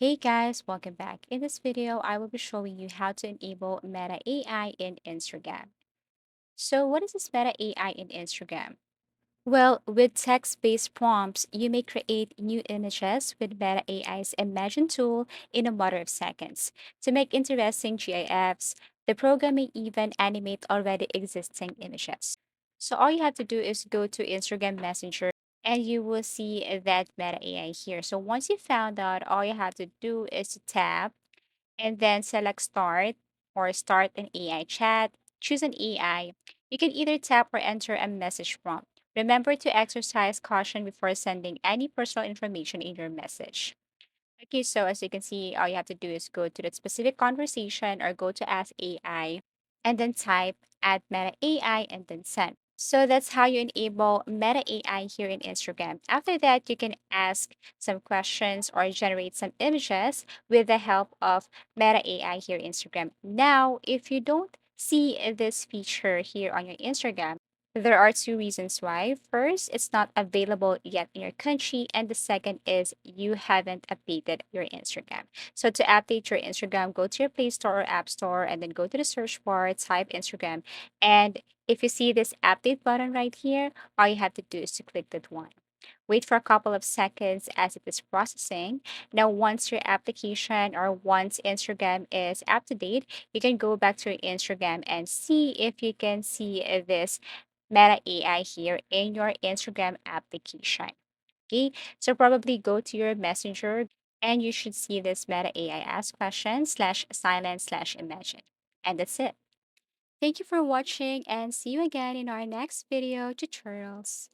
Hey guys, welcome back. In this video, I will be showing you how to enable Meta AI in Instagram. So what is this Meta AI in Instagram? Well, with text-based prompts, you may create new images with Meta AI's Imagine tool in a matter of seconds. To make interesting GIFs, the program may even animate already existing images. So all you have to do is go to Instagram Messenger and you will see that Meta AI here. So once you found out, all you have to do is to tap and then select Start or Start an AI chat. Choose an AI. You can either tap or enter a message prompt. Remember to exercise caution before sending any personal information in your message. Okay, so as you can see, all you have to do is go to that specific conversation or go to Ask AI and then type add Meta AI and then send. So that's how you enable Meta AI here in Instagram. After that, you can ask some questions or generate some images with the help of Meta AI here in Instagram. Now, if you don't see this feature here on your Instagram, there are two reasons why. First, it's not available yet in your country, and the second is you haven't updated your Instagram. So, to update your Instagram, go to your Play Store or App Store and then go to the search bar, type Instagram. And if you see this update button right here, all you have to do is to click that one. Wait for a couple of seconds as it is processing. Now, once your application or once Instagram is up to date, you can go back to your Instagram and see if you can see this Meta AI here in your Instagram application. Okay, so probably go to your messenger and you should see this Meta AI ask question slash silence slash imagine. And that's it. Thank you for watching and see you again in our next video tutorials.